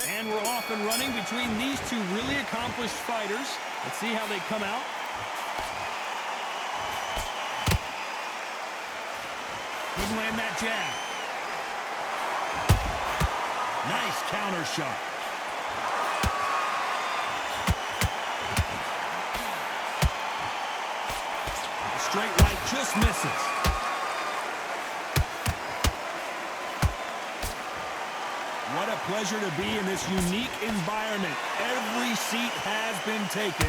And we're off and running between these two really accomplished fighters. Let's see how they come out. Couldn't land that jab. Nice counter shot. The straight right just misses. What a pleasure to be in this unique environment. Every seat has been taken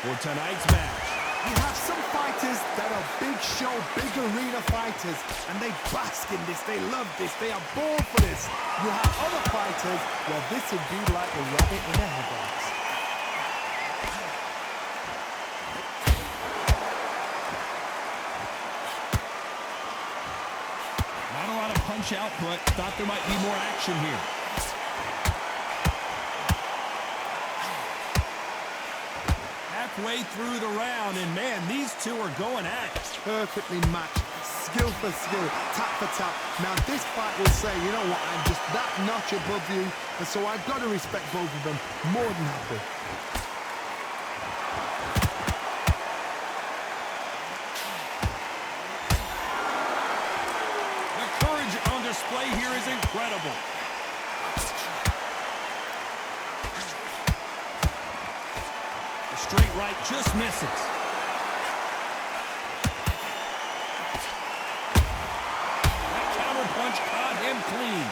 for tonight's match. You have some fighters that are big show, big arena fighters, and they bask in this, they love this, they are born for this. You have other fighters where this would be like a rabbit in a headbox. Not a lot of punch output. Thought there might be more action here. Halfway through the round, and man, these two are going at it. Perfectly matched, skill for skill, tap for tap. Now this fight will say, you know what, I'm just that notch above you, and so I've got to respect both of them more than happy. The courage on display here is incredible. Straight right just misses. That counter punch caught him clean.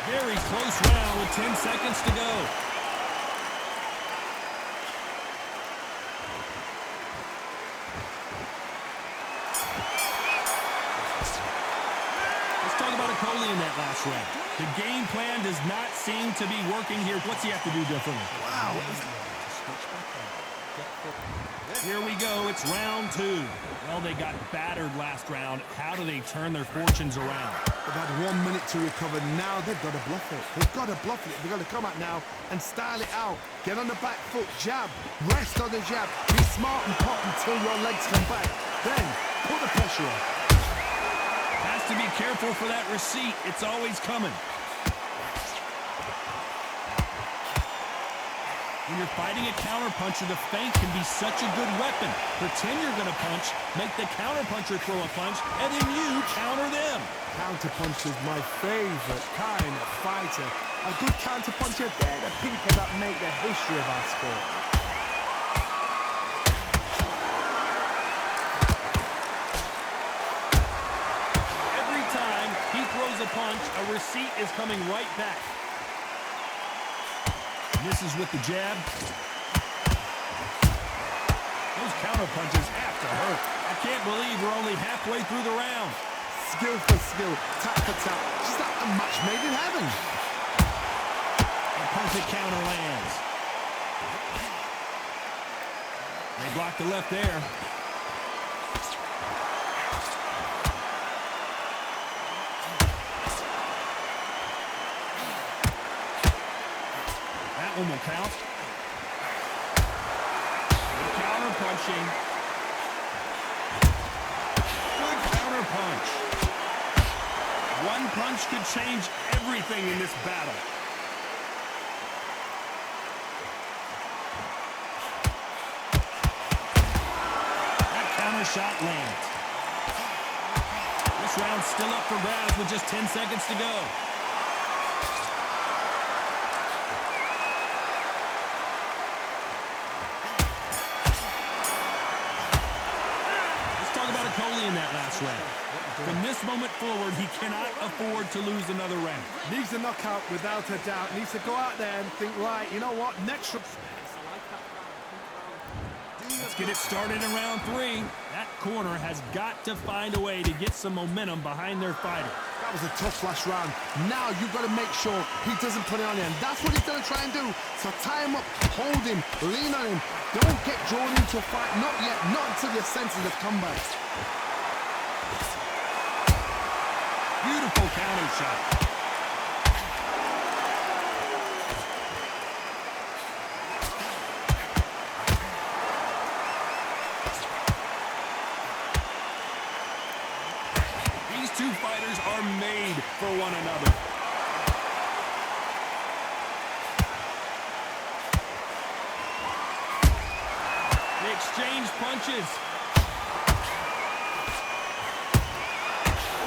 Very close round with 10 seconds to go. In that last round. The game plan does not seem to be working here. What's he have to do differently? Wow. Here we go. It's round two. Well, they got battered last round. How do they turn their fortunes around? They've had 1 minute to recover. Now they've got to bluff it. They've got to bluff it. They've got to come out now and style it out. Get on the back foot, jab, rest on the jab. Be smart and pop until your legs come back. Then put the pressure on. Has to be careful for that receipt. It's always coming. When you're fighting a counterpuncher, the feint can be such a good weapon. Pretend you're going to punch, make the counterpuncher throw a punch, and then you counter them. Counterpuncher is my favorite kind of fighter. A good counterpuncher, they're the people that make the history of our sport. A punch, a receipt is coming right back. Misses with the jab. Those counter punches have to hurt. I can't believe we're only halfway through the round. Skill for skill, tap for tap. Just like a match made in heaven. A perfect counter lands. They block the left there. Will count. Good counter punching. Good counter punch. One punch could change everything in this battle. That counter shot lands. This round's still up for grabs with just 10 seconds to go. In that last round. From this moment forward, he cannot afford to lose another round. Needs a knockout without a doubt. Needs to go out there and think, right, you know what, next... Let's get it started in round three. That corner has got to find a way to get some momentum behind their fighter. That was a tough last round. Now you've got to make sure he doesn't put it on him. That's what he's going to try and do. So tie him up, hold him, lean on him. Don't get drawn into a fight. Not yet. Not until your senses have come back. Beautiful counter shot. two fighters are made for one another. They exchange punches.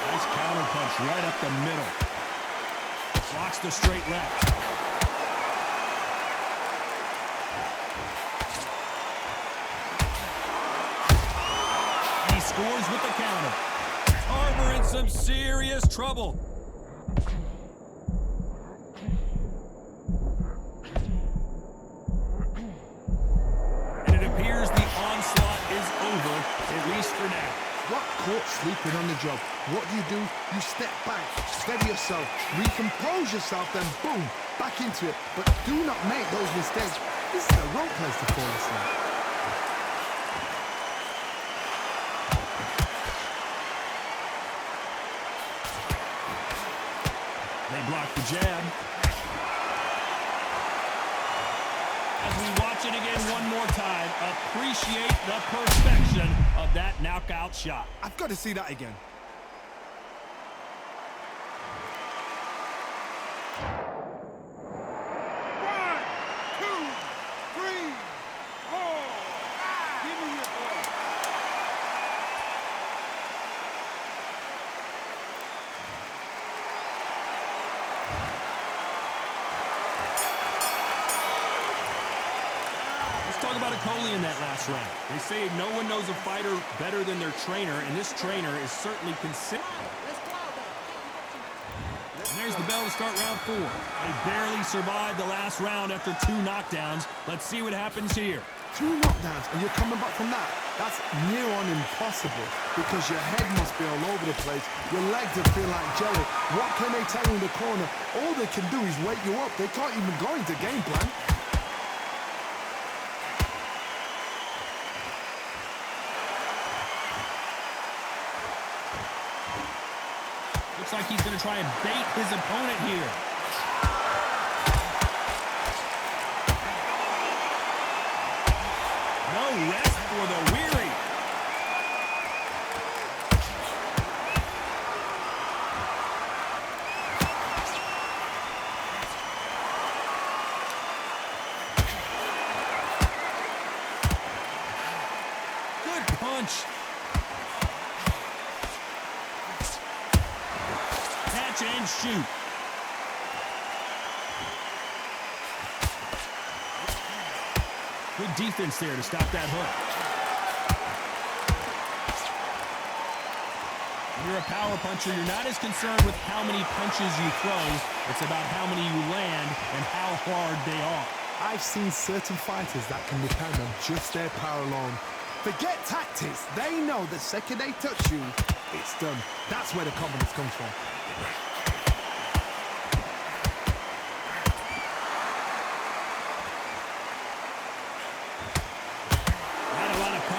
Nice counter punch right up the middle. Blocks the straight left. He scores with the counter. Tarver in some serious trouble. And it appears the onslaught is over, at least for now. What caught sleeping on the job? What do? You step back, steady yourself, recompose yourself, then boom, back into it. But do not make those mistakes. This is the wrong place to fall asleep. They block the jab. As we watch it again one more time, appreciate the perfection of that knockout shot. I've got to see that again. Talk about a Coley in that last round. They say no one knows a fighter better than their trainer, and this trainer is certainly consistent. There's the bell to start round 4. They barely survived the last round after 2 knockdowns. Let's see what happens here. 2 knockdowns, and you're coming back from that. That's near on impossible, because your head must be all over the place. Your legs will feel like jelly. What can they tell you in the corner? All they can do is wake you up. They can't even go into game plan. Looks like he's going to try and bait his opponent here. No rest for the weary. Good punch. And shoot. Good defense there to stop that hook. When you're a power puncher, you're not as concerned with how many punches you throw. It's about how many you land and how hard they are. I've seen certain fighters that can depend on just their power alone. Forget tactics. They know the second they touch you, it's done. That's where the confidence comes from.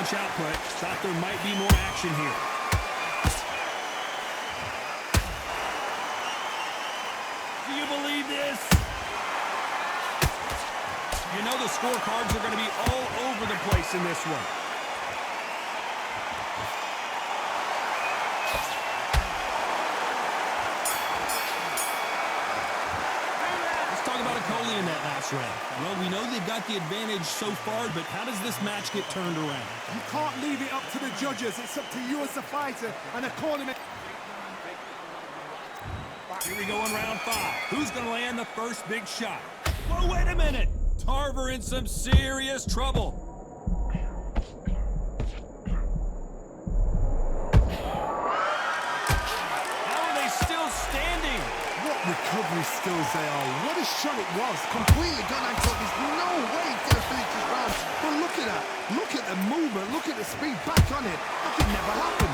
Output. Thought there might be more action here. Do you believe this? You know the scorecards are going to be all over the place in this one. In that last round. Well, we know they've got the advantage so far, but how does this match get turned around? You can't leave it up to the judges. It's up to you as a fighter and a cornerman. Here we go in round 5. Who's going to land the first big shot? Oh, wait a minute. Tarver in some serious trouble. How are they still standing? What recovery skills they are. What a shot it was. Completely gone and thought there's no way he's going to finish this round. But look at that. Look at the movement. Look at the speed. Back on it. That could never happen.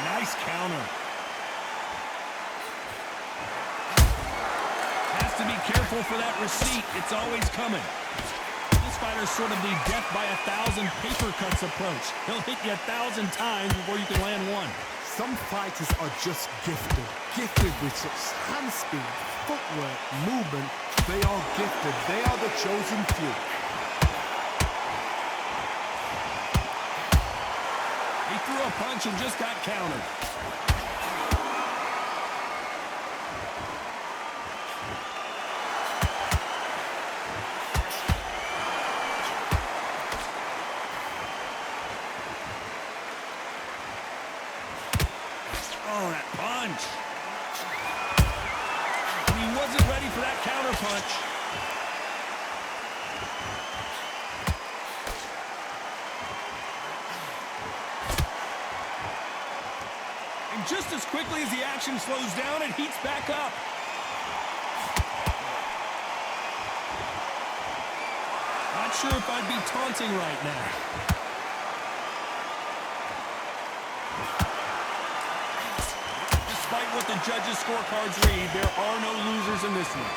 Nice counter. Has to be careful for that receipt. It's always coming. Fighter's sort of the death by 1,000 paper cuts approach. He'll hit you 1,000 times before you can land one. Some fighters are just gifted. Gifted with such hand speed, footwork, movement. They are gifted. They are the chosen few. threw a punch and just got countered. Oh, that punch. He wasn't ready for that counter punch. And just as quickly as the action slows down, it heats back up. Not sure if I'd be taunting right now. Despite what the judges' scorecards read, there are no losers in this one.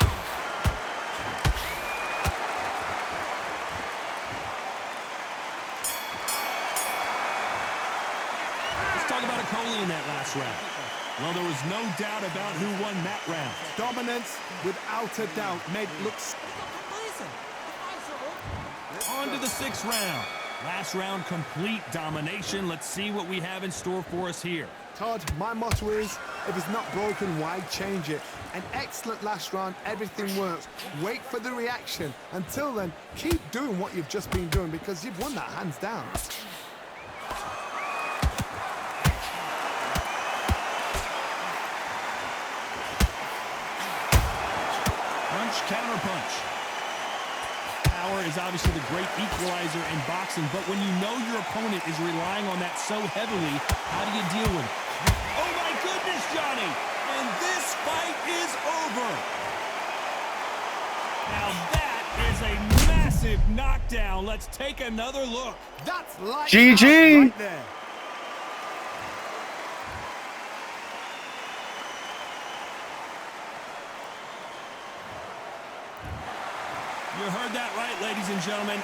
Let's talk about a Coley in that last round. Well, there was no doubt about who won that round. Dominance, without a doubt, made it look... On to the 6th round. Last round, complete domination. Let's see what we have in store for us here. Todd, my motto is, if it's not broken, why change it? An excellent last round, everything works. Wait for the reaction. Until then, keep doing what you've just been doing because you've won that hands down. Punch, counter punch. Power is obviously the great equalizer in boxing, but when you know your opponent is relying on that so heavily, how do you deal with it? Oh my goodness, Johnny! And this fight is over! Now that is a massive knockdown. Let's take another look. That's like GG! right there. You heard that right, ladies and gentlemen.